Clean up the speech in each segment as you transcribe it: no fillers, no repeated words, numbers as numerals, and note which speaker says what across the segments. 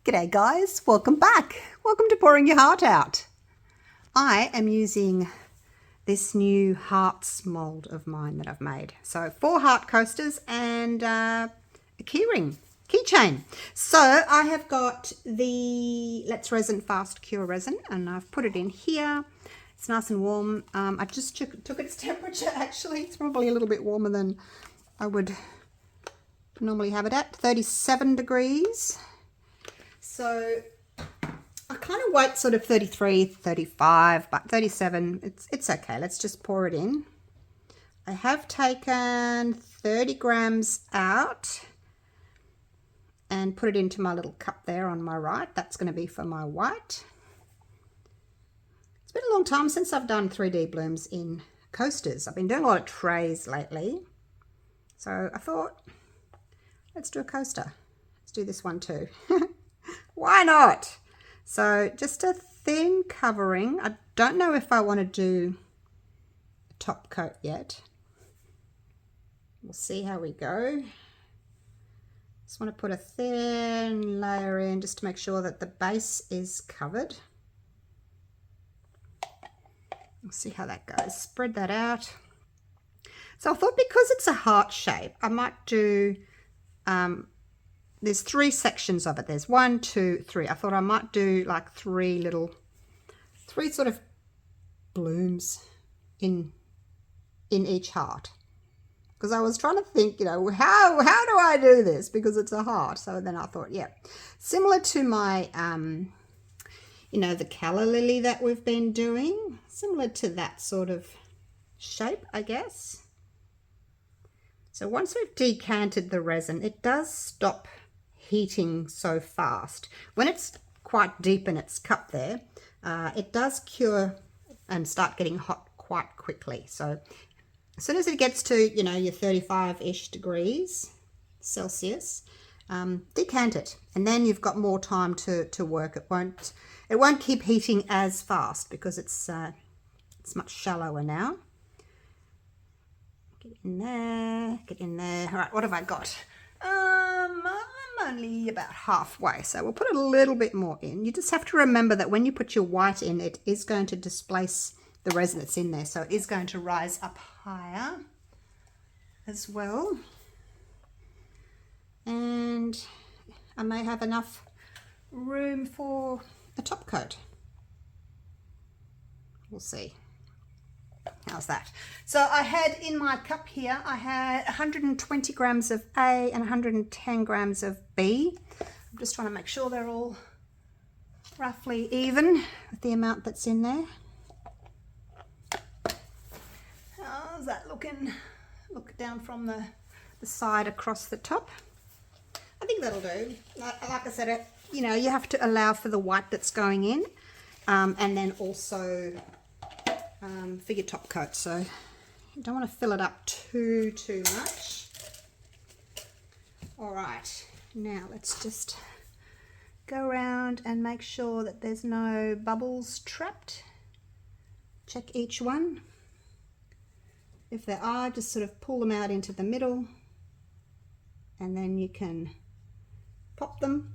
Speaker 1: G'day guys, welcome back. Welcome to Pouring Your Heart Out. I am using this new hearts mold of mine that I've made. So 4 heart coasters and a keychain. So I have got the Let's Resin Fast Cure resin and I've put it in here. It's nice and warm. I just took its temperature actually. It's probably a little bit warmer than I would normally have it at, 37 degrees. So I kind of wait sort of 33, 35, but 37, it's okay. Let's just pour it in. I have taken 30 grams out and put it into my little cup there on my right. That's going to be for my white. It's been a long time since I've done 3D blooms in coasters. I've been doing a lot of trays lately. So I thought, let's do a coaster. Let's do this one too. Why not? So just a thin covering. I don't know if I want to do a top coat yet. We'll see how we go. Just want to put a thin layer in just to make sure that the base is covered. We'll see how that goes. Spread that out. So I thought because it's a heart shape, I might do there's 3 sections of it. There's 1, 2, 3. I thought I might do like 3 sort of blooms in each heart. Because I was trying to think, you know, how do I do this? Because it's a heart. So then I thought, yeah, similar to my, you know, the calla lily that we've been doing. Similar to that sort of shape, I guess. So once we've decanted the resin, it does stop heating so fast. When it's quite deep in its cup there, it does cure and start getting hot quite quickly. So as soon as it gets to, you know, your 35-ish degrees Celsius, decant it, and then you've got more time to work. It won't keep heating as fast because it's much shallower now. Get in there, get in there. All right, what have I got? I'm only about halfway, so we'll put a little bit more in. You just have to remember that when you put your white in, it is going to displace the resin that's in there, so it is going to rise up higher as well. And I may have enough room for a top coat. We'll see. How's that? So I had in my cup here, I had 120 grams of A and 110 grams of B. I'm just trying to make sure they're all roughly even with the amount that's in there. How's that looking? Look down from the side across the top. I think that'll do. Like I said, you know, you have to allow for the white that's going in, and then also for your top coat, so you don't want to fill it up too much. All right, now let's just go around and make sure that there's no bubbles trapped. Check each one. If there are, just sort of pull them out into the middle and then you can pop them.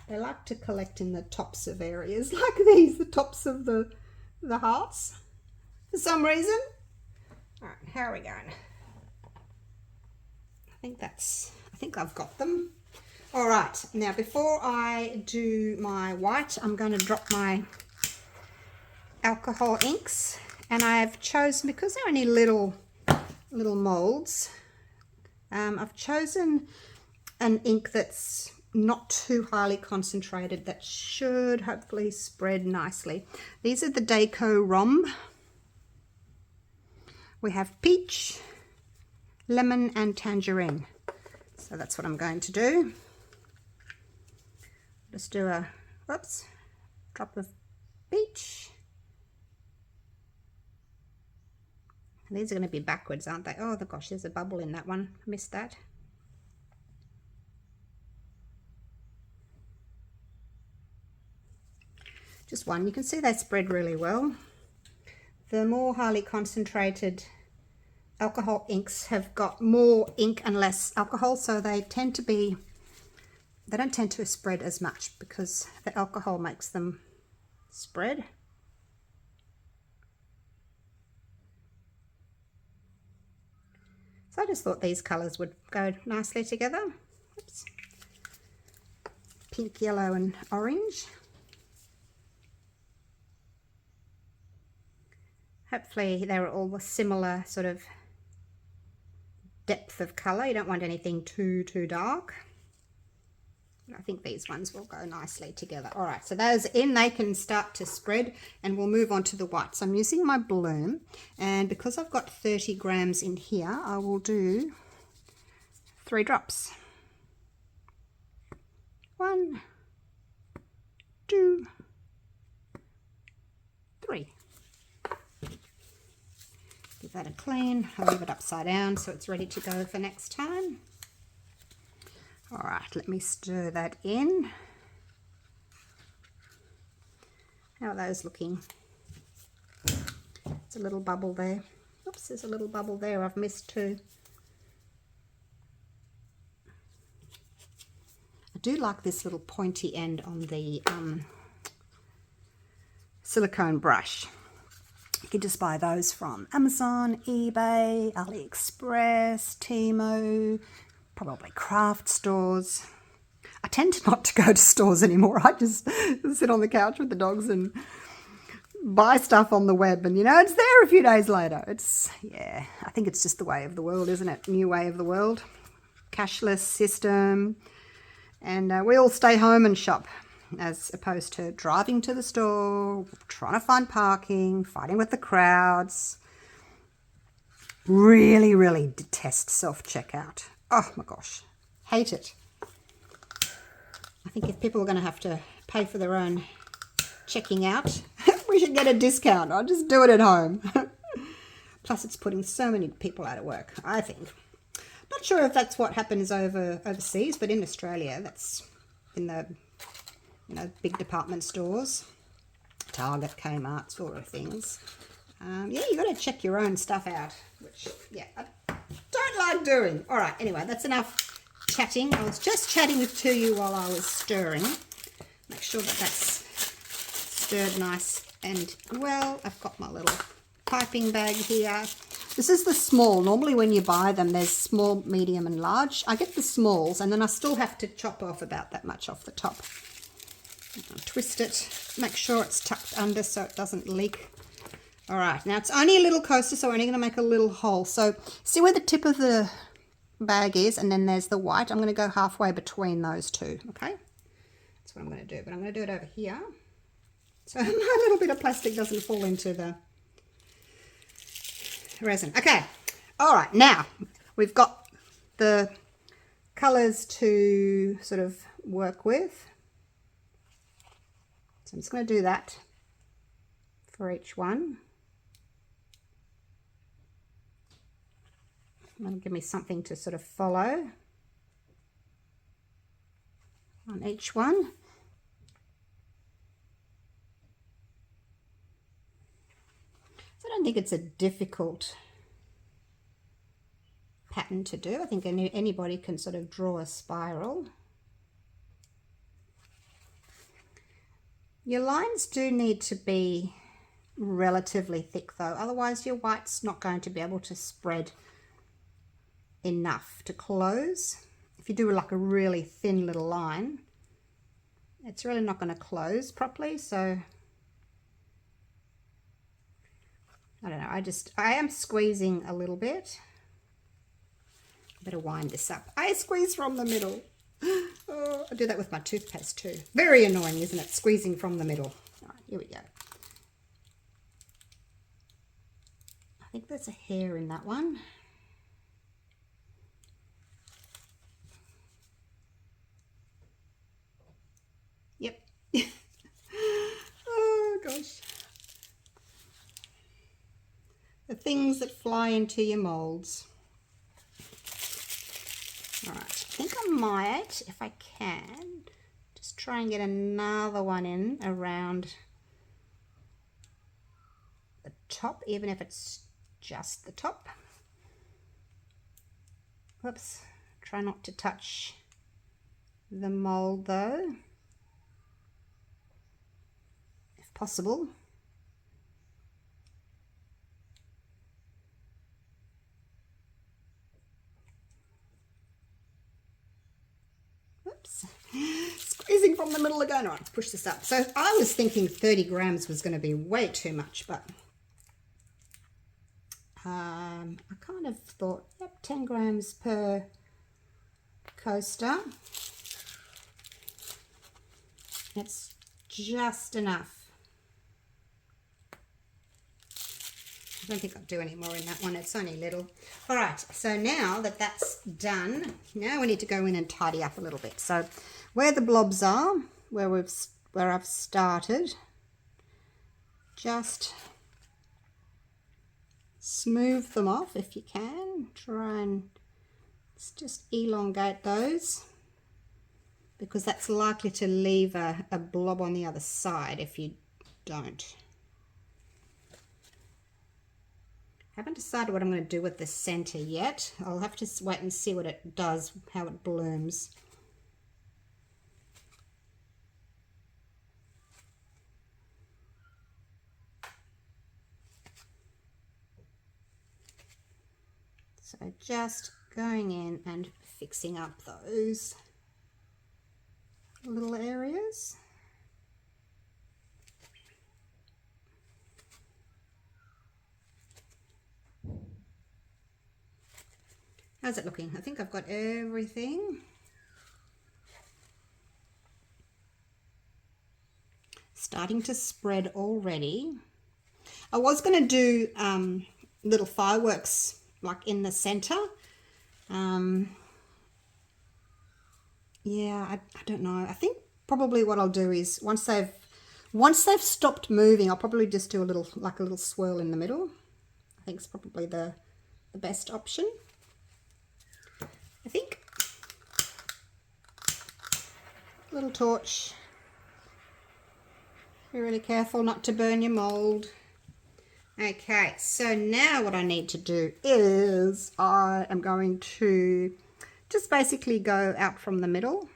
Speaker 1: They like to collect in the tops of areas like these, the tops of the hearts, for some reason. All right, how are we going? I think I've got them. All right, now before I do my white, I'm going to drop my alcohol inks, and I've chosen, because they're only little molds, I've chosen an ink that's not too highly concentrated, that should hopefully spread nicely. These are the Deco Rom. We have peach, lemon and tangerine. So that's what I'm going to do. Just do a drop of peach. And these are going to be backwards, aren't they? Oh gosh, there's a bubble in that one. I missed that. Just one. You can see they spread really well. The more highly concentrated alcohol inks have got more ink and less alcohol, so they tend to be they don't tend to spread as much because the alcohol makes them spread. So I just thought these colours would go nicely together. Oops. Pink, yellow and orange. Hopefully they're all a similar sort of depth of colour. You don't want anything too dark. I think these ones will go nicely together. All right, so those in, they can start to spread, and we'll move on to the white. So I'm using my bloom, and because I've got 30 grams in here, I will do 3 drops. 1, 2, 3. Give that a clean. I'll leave it upside down so it's ready to go for next time. All right, let me stir that in. How are those looking? There's a little bubble there. Oops, there's a little bubble there I've missed too. I do like this little pointy end on the silicone brush. You can just buy those from Amazon, eBay, AliExpress, Temu, probably craft stores. I tend not to go to stores anymore. I just sit on the couch with the dogs and buy stuff on the web, and you know, it's there a few days later. It's, yeah, I think it's just the way of the world, isn't it? New way of the world. Cashless system. And we all stay home and shop, as opposed to driving to the store, trying to find parking, fighting with the crowds. Really, really detest self-checkout. Oh my gosh, hate it. I think if people are going to have to pay for their own checking out, we should get a discount. I'll just do it at home. Plus it's putting so many people out of work, I think. Not sure if that's what happens overseas, but in Australia, that's in the, you know, big department stores, Target, Kmart, sort of things. Yeah, you got to check your own stuff out, which, yeah, I don't like doing. All right, anyway, that's enough chatting. I was just chatting to you while I was stirring. Make sure that that's stirred nice and well. I've got my little piping bag here. This is the small. Normally when you buy them, there's small, medium and large. I get the smalls, and then I still have to chop off about that much off the top. I'll twist it, make sure it's tucked under so it doesn't leak. All right, now it's only a little coaster, so we're only going to make a little hole. So see where the tip of the bag is, and then there's the white. I'm going to go halfway between those two, okay? That's what I'm going to do, but I'm going to do it over here. So my little bit of plastic doesn't fall into the resin. Okay, all right, now we've got the colours to sort of work with. So I'm just going to do that for each one. That'll give me something to sort of follow on each one. So I don't think it's a difficult pattern to do. I think anybody can sort of draw a spiral. Your lines do need to be relatively thick though, otherwise your white's not going to be able to spread enough to close. If you do like a really thin little line, it's really not going to close properly. So I don't know, I am squeezing a little bit. Better wind this up. I squeeze from the middle. Oh, I do that with my toothpaste too. Very annoying, isn't it? Squeezing from the middle. All right, here we go. I think there's a hair in that one. Yep. Oh gosh. The things that fly into your molds. All right, I think I might, if I can, just try and get another one in around the top, even if it's just the top. Whoops, try not to touch the mold though, if possible. Oops, squeezing from the middle again. All right, let's push this up. So I was thinking 30 grams was going to be way too much, but I kind of thought, yep, 10 grams per coaster. It's just enough. I don't think I'll do any more in that one. It's only little. All right, so now that that's done, now we need to go in and tidy up a little bit. So where the blobs are, where I've started, just smooth them off if you can. Try and just elongate those, because that's likely to leave a blob on the other side if you don't. I haven't decided what I'm going to do with the center yet. I'll have to wait and see what it does, how it blooms. So just going in and fixing up those little areas. How's it looking? I think I've got everything. Starting to spread already. I was going to do little fireworks like in the center. Yeah, I don't know. I think probably what I'll do is once they've stopped moving, I'll probably just do a little swirl in the middle. I think it's probably the best option. I think. Little torch. Be really careful not to burn your mold. Okay, so now what I need to do is I am going to just basically go out from the middle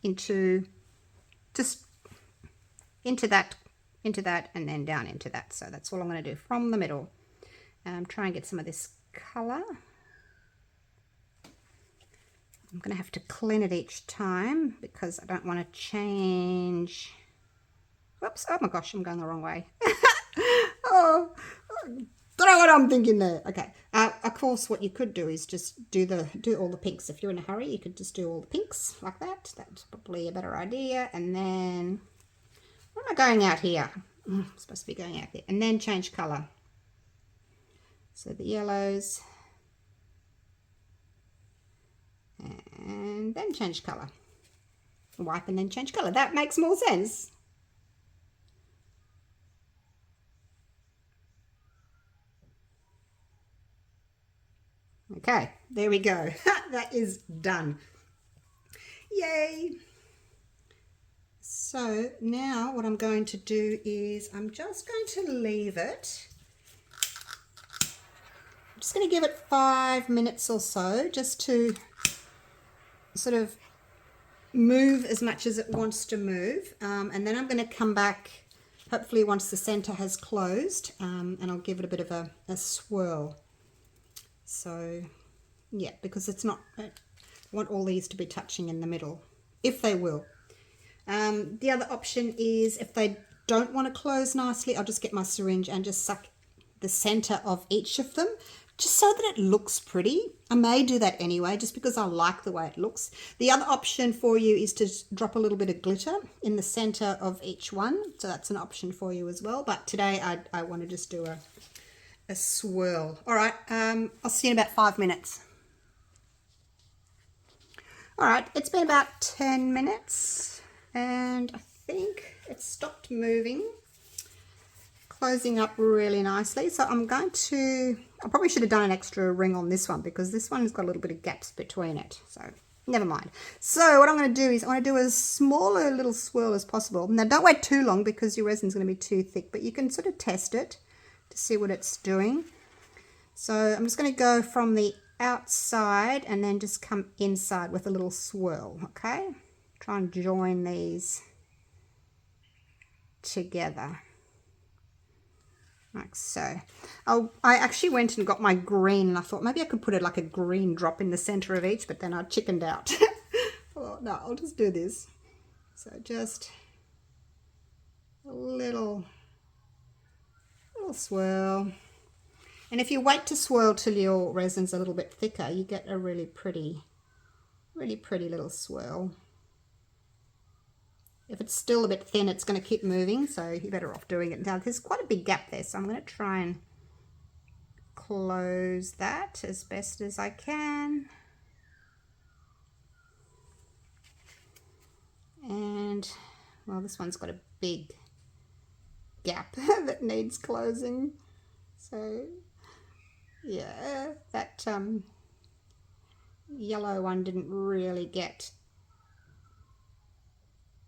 Speaker 1: into that, and then down into that. So that's all I'm going to do from the middle. Try and get some of this color. I'm going to have to clean it each time because I don't want to change. Whoops, oh my gosh, I'm going the wrong way. Oh, don't know what I'm thinking there. Okay, of course what you could do is just do all the pinks. If you're in a hurry, you could just do all the pinks like that. That's probably a better idea. And then, where am I going out here? I'm supposed to be going out there. And then change color. So the yellows. And then change color. Wipe and then change color. That makes more sense. Okay, there we go. That is done. Yay! So now what I'm going to do is I'm just going to leave it. I'm just going to give it 5 minutes or so just to sort of move as much as it wants to move. And then I'm going to come back hopefully once the center has closed, and I'll give it a bit of a swirl. So yeah, because it's not, I want all these to be touching in the middle, if they will. The other option is if they don't want to close nicely, I'll just get my syringe and just suck the center of each of them, just so that it looks pretty. I may do that anyway, just because I like the way it looks. The other option for you is to drop a little bit of glitter in the center of each one. So that's an option for you as well. But today I want to just do a swirl. All right, I'll see you in about 5 minutes. All right, it's been about 10 minutes and I think it stopped moving, closing up really nicely. So I'm going to, I probably should have done an extra ring on this one because this one has got a little bit of gaps between it. So never mind. So what I'm going to do is I want to do as smaller little swirl as possible. Now don't wait too long because your resin's going to be too thick, but you can sort of test it to see what it's doing. So I'm just going to go from the outside and then just come inside with a little swirl, okay? try and join these together like so. I actually went and got my green, and I thought maybe I could put it like a green drop in the center of each, but then I chickened out. Oh, no, I'll just do this. So just a little swirl. And if you wait to swirl till your resin's a little bit thicker, you get a really pretty little swirl. If it's still a bit thin, it's going to keep moving, so you're better off doing it now. There's quite a big gap there, so I'm going to try and close that as best as I can. And, well, this one's got a big gap that needs closing. So, yeah, that yellow one didn't really get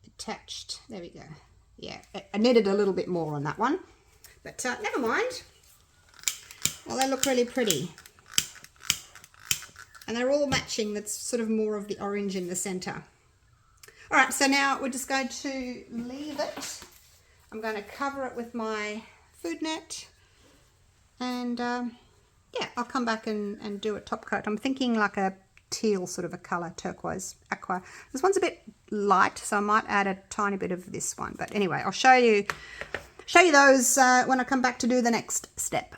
Speaker 1: attached. There we go. Yeah, I needed a little bit more on that one, but never mind. Well, they look really pretty, and they're all matching. That's sort of more of the orange in the center. All right, so now we're just going to leave it. I'm going to cover it with my food net, and yeah, I'll come back and do a top coat. I'm thinking like a teal sort of a color, turquoise, aqua. This one's a bit light, so I might add a tiny bit of this one. But anyway, I'll show you those when I come back to do the next step.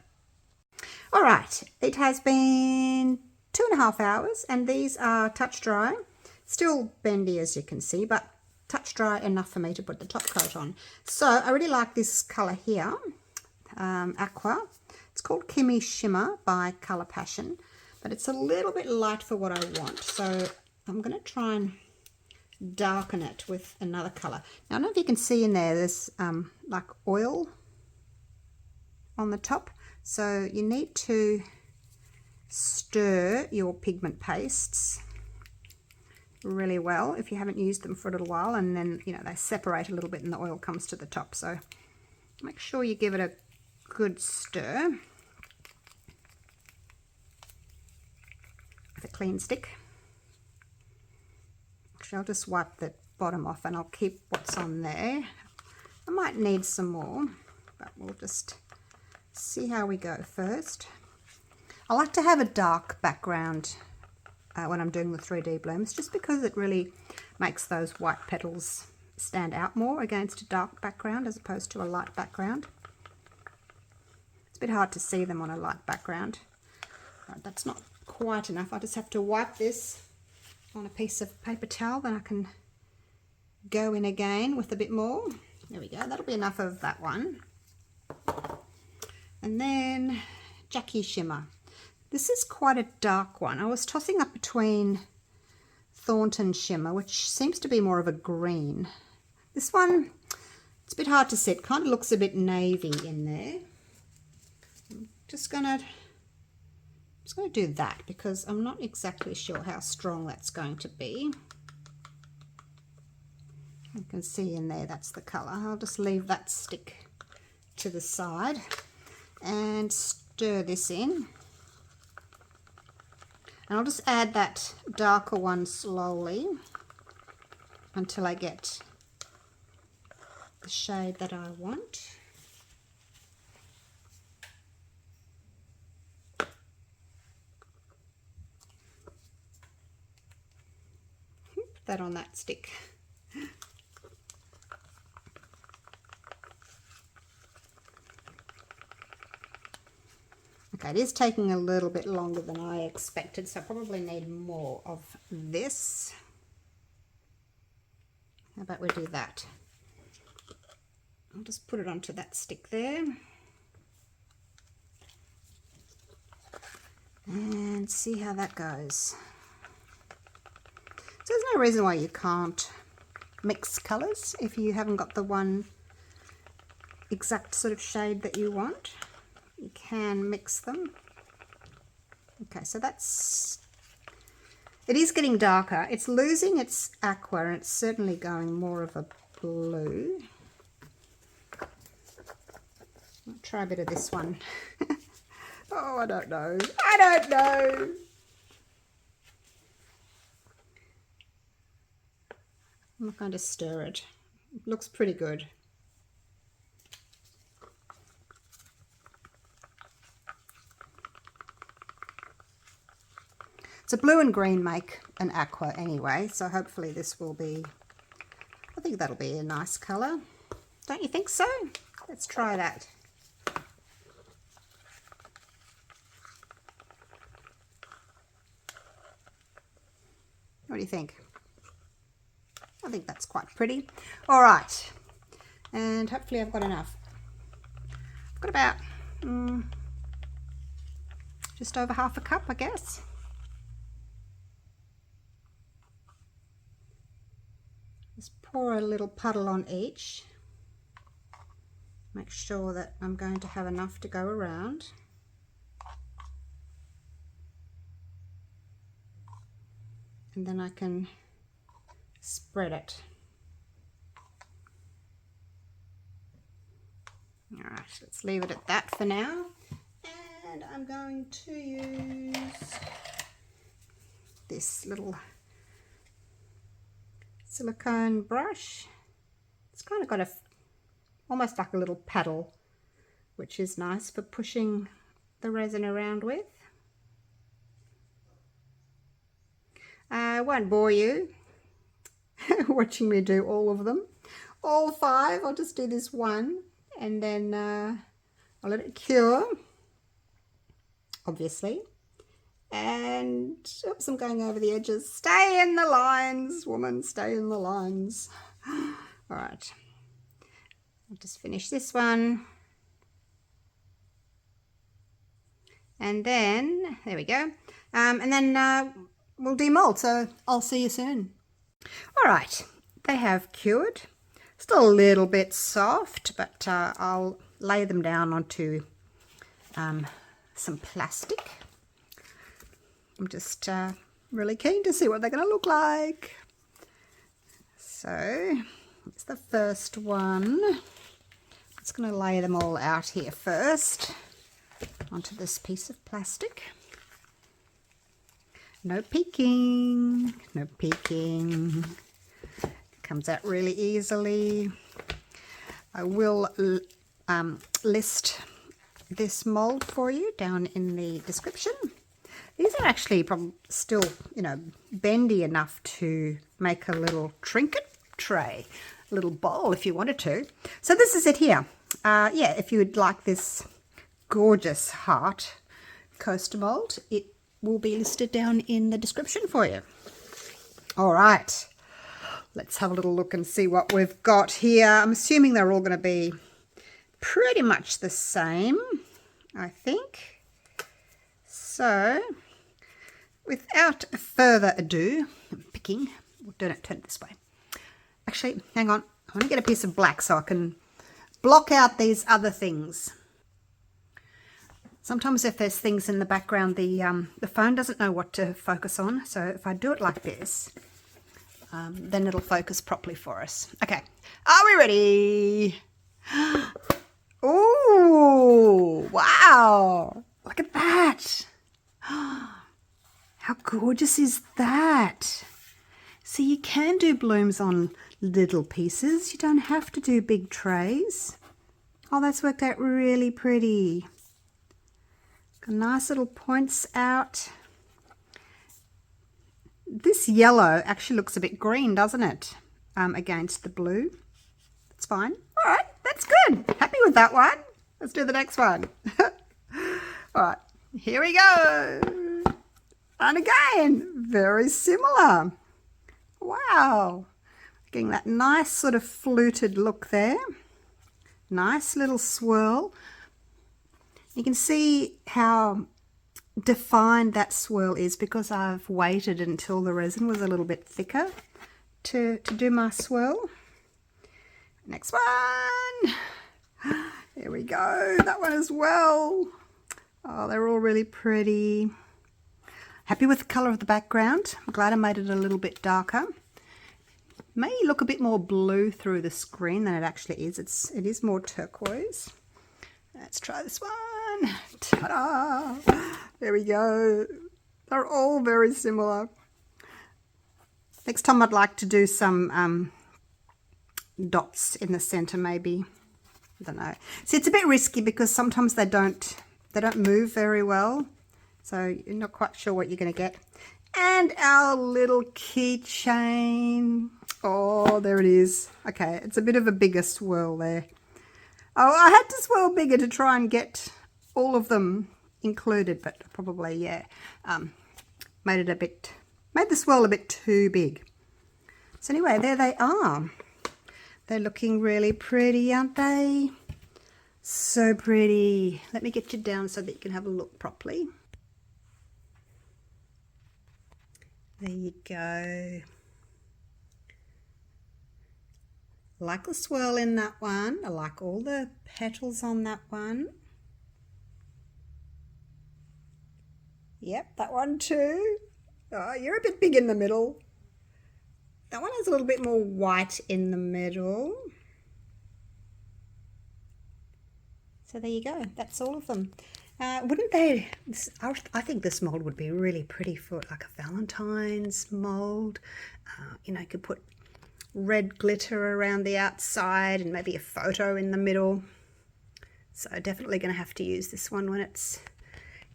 Speaker 1: All right, it has been 2.5 hours, and these are touch dry. Still bendy, as you can see, but touch dry enough for me to put the top coat on. So I really like this color here, aqua. It's called Kimmy Shimmer by Color Passion, but it's a little bit light for what I want. So I'm going to try and darken it with another color. Now, I don't know if you can see in there, there's like oil on the top. So you need to stir your pigment pastes really well if you haven't used them for a little while, and then, you know, they separate a little bit and the oil comes to the top. So make sure you give it a good stir with a clean stick. Actually, I'll just wipe the bottom off and I'll keep what's on there. I might need some more, but we'll just see how we go first. I like to have a dark background when I'm doing the 3D blooms, just because it really makes those white petals stand out more against a dark background as opposed to a light background. It's a bit hard to see them on a light background. Right, that's not quite enough. I just have to wipe this on a piece of paper towel, then I can go in again with a bit more. There we go, that'll be enough of that one. And then Jackie Shimmer. This is quite a dark one. I was tossing up between Thornton Shimmer, which seems to be more of a green. This one, it's a bit hard to see. It kind of looks a bit navy in there. I'm just gonna do that because I'm not exactly sure how strong that's going to be. You can see in there, that's the color. I'll just leave that stick to the side and stir this in. And I'll just add that darker one slowly until I get the shade that I want. Put that on that stick. Okay, it is taking a little bit longer than I expected, so I probably need more of this. How about we do that? I'll just put it onto that stick there. And see how that goes. So there's no reason why you can't mix colours if you haven't got the one exact sort of shade that you want. You can mix them. Okay, so it is getting darker. It's losing its aqua and it's certainly going more of a blue. I'll try a bit of this one. Oh, I don't know. I don't know. I'm not going to stir it. It looks pretty good. So blue and green make an aqua anyway, so hopefully this will be, I think that'll be a nice colour. Don't you think so? Let's try that. What do you think? I think that's quite pretty. All right, and hopefully I've got enough. I've got about just over half a cup, I guess. Just pour a little puddle on each. Make sure that I'm going to have enough to go around. And then I can spread it. All right, let's leave it at that for now. And I'm going to use this little silicone brush. It's kind of got almost like a little paddle, which is nice for pushing the resin around with. I won't bore you watching me do all of them, all 5. I'll just do this one, and then I'll let it cure, obviously. And oops, I'm going over the edges. Stay in the lines, woman, stay in the lines. All right, I'll just finish this one. And then, there we go. And then we'll demold, so I'll see you soon. All right, they have cured. Still a little bit soft, but I'll lay them down onto some plastic. I'm just really keen to see what they're going to look like. So it's the first one. I'm just going to lay them all out here first onto this piece of plastic. No peeking, no peeking. Comes out really easily. I will list this mold for you down in the description. These are actually probably still, you know, bendy enough to make a little trinket tray, a little bowl if you wanted to. So this is it here. Yeah, if you would like this gorgeous heart coaster mold, it will be listed down in the description for you. All right, let's have a little look and see what we've got here. I'm assuming they're all going to be pretty much the same, I think. So, without further ado, I'm picking, we'll turn it this way. Actually, hang on, I want to get a piece of black so I can block out these other things. Sometimes if there's things in the background, the phone doesn't know what to focus on. So if I do it like this, then it'll focus properly for us. Okay, are we ready? Oh, wow. Look at that. How gorgeous is that? So you can do blooms on little pieces. You don't have to do big trays. Oh, that's worked out really pretty. Got nice little points out. This yellow actually looks a bit green, doesn't it? Against the blue. That's fine. All right, that's good. Happy with that one. Let's do the next one. All right, here we go. And again, very similar. Wow. Getting that nice sort of fluted look there. Nice little swirl. You can see how defined that swirl is because I've waited until the resin was a little bit thicker to do my swirl. Next one. Here we go. That one as well. Oh, they're all really pretty. Happy with the colour of the background. I'm glad I made it a little bit darker. May look a bit more blue through the screen than it actually is. It is more turquoise. Let's try this one. Ta-da! There we go. They're all very similar. Next time I'd like to do some dots in the center, maybe. I don't know. See, it's a bit risky because sometimes they don't move very well, so you're not quite sure what you're going to get. And our little keychain. Oh, there it is. Okay, it's a bit of a bigger swirl there. Oh, I had to swirl bigger to try and get all of them included, but probably, yeah, made the swirl a bit too big. So anyway, there they are. They're looking really pretty, aren't they? So pretty. Let me get you down so that you can have a look properly. There you go. I like the swirl in that one. I like all the petals on that one. Yep, that one too. Oh, you're a bit big in the middle. That one has a little bit more white in the middle. So there you go. That's all of them. Wouldn't they? I think this mold would be really pretty for like a Valentine's mold. You know, you could put red glitter around the outside and maybe a photo in the middle. So definitely going to have to use this one when it's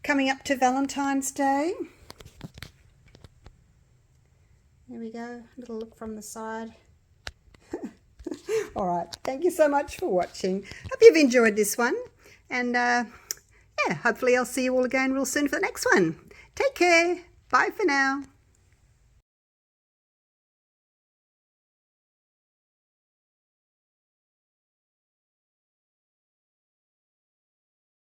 Speaker 1: coming up to Valentine's Day. There we go, a little look from the side. All right, thank you so much for watching. Hope you've enjoyed this one. And yeah, hopefully I'll see you all again real soon for the next one. Take care. Bye for now.